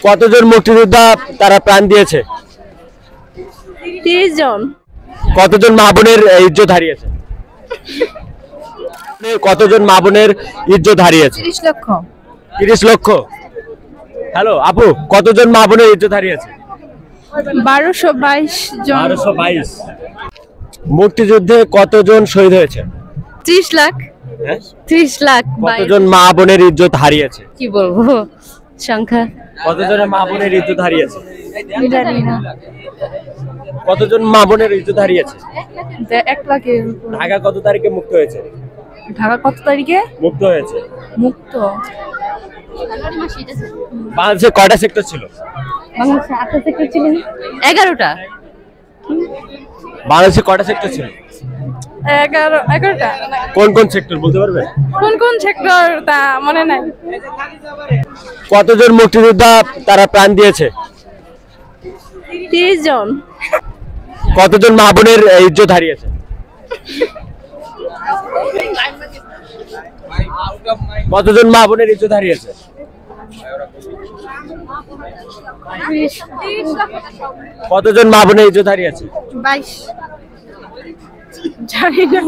কতজন মুক্তিযোদ্ধা তারা প্রাণ দিয়েছে? 30 জন। কতজন মা বোনের ইজ্জত হারিয়েছে? কতজন মা বোনের ইজ্জত হারিয়েছে? 30 লক্ষ। 30 লক্ষ। হ্যালো আপু, কতজন মা বোনের ইজ্জত হারিয়েছে? 1222 জন। 1222। মুক্তিযুদ্ধে কতজন শহীদ হয়েছে? 30 লাখ। হ্যাঁ? 30 লাখ। কতজন মা বোনের ইজ্জত হারিয়েছে? কি বলবো সংখ্যা? কতজনের মা বোনের ইজ্জত হারিয়েছে? জানি না। কতজন মা বোনের ইজ্জত হারিয়েছে? 1 লাখের। ঢাকা কত তারিখে মুক্ত হয়েছে? ঢাকা কত তারিখে মুক্ত হয়েছে? মুক্ত? বাংলাদেশে কয়টা সেক্টর ছিল? বাংলাদেশে 8টা সেক্টর ছিল। 11টা। বাংলাদেশে কয়টা সেক্টর ছিল? 11টা। কোন কোন সেক্টর বলতে পারবেন? কোন কোন সেক্টর তা মনে নাই। কতজন মুক্তিযোদ্ধা তারা প্রাণ দিয়েছে? 30 জন। কতজন মা বোনের ইজ্জত হারিয়েছে? কতজন মা বোনের ইজ্জত হারিয়েছে? কতজন মা বোনের ইজ্জত হারিয়েছে? 22। জানি না।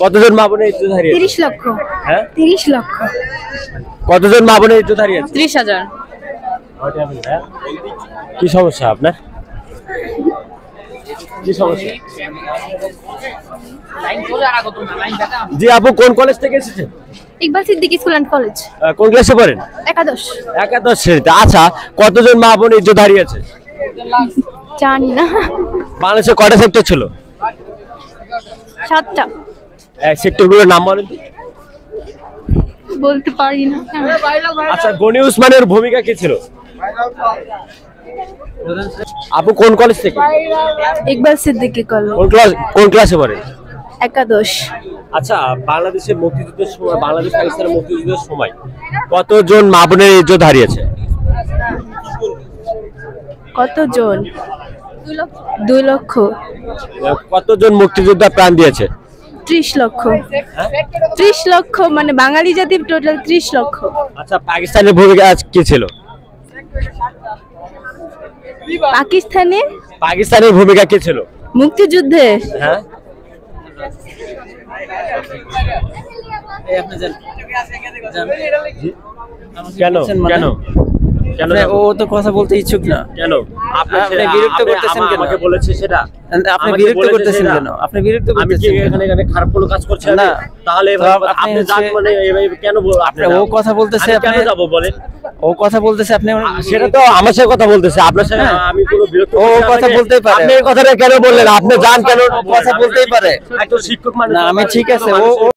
কতজন মা বোনের ইজ্জত হারিয়েছে? 30 লক্ষ। হ্যাঁ? 30 লক্ষ। কতজন মা বোনের ইজ্জত হারিয়েছে? 30,000। কি সমস্যা আপনার? কি সমস্যা? জি আপু, কোন কলেজ থেকে এসেছেন? Iqbal Siddique school and college. কোন ক্লাসে পড়েন? একাদশ। একাদশ শ্রেণীতে। আচ্ছা, কতজন মা বোন ইজ্জত হারিয়েছে? জানি না। বাংলাদেশে কয়টা সেক্টর ছিল? 7টা। সেক্টরগুলোর নাম বলেন। বলতে পারি না। আচ্ছা, গনি উসমানের ভূমিকা কি ছিল? আপু কোন কলেজ থেকে? ইকবাল সিদ্দিক কলেজ। কোন ক্লাসে পড়েন? একাদশ। আচ্ছা, বাংলাদেশের মুক্তিযুদ্ধের সময়, বাংলাদেশ পাকিস্তানের মুক্তিযুদ্ধের সময় কতজন মা বোনের ইজ্জত হারিয়েছে? কতজন? 2 লক্ষ। কতজন মুক্তিযোদ্ধা প্রাণ দিয়েছে? 30 লক্ষ। 30 লক্ষ মানে বাঙালি জাতির টোটাল 30 লক্ষ। আচ্ছা, পাকিস্তানের ভূমিকা কি ছিল? পাকিস্তানের ভূমিকা কি ছিল মুক্তিযুদ্ধে? হ্যাঁ, কেন কেন কেন? ও তো কথা বলতে ইচ্ছুক না। কেন আপনি বিরক্ত করতেছেন কেন? আমাকে বলেছে সেটা। আপনি বিরক্ত করতেছেন কেন? আপনি বিরক্ত আমি কি করতেছেন এখানে খারাপ কোনো কাজ করছি না? তাহলে আপনি যান মানে কেন আপনি ও কথা বলতেছে, কেন আপনি যাব বলেন? ও কথা বলতেছে, আপনি সেটা তো আমার সাথে কথা বলতেছে, আপনার সাথে আমি কোনো বিরক্ত ও কথা বলতেই পারে। আপনি এই কথাটা কেন বললেন? আপনি যান কেন? কথা বলতেই পারে। একটু শিক্ষক মানে না, আমি ঠিক আছে। ও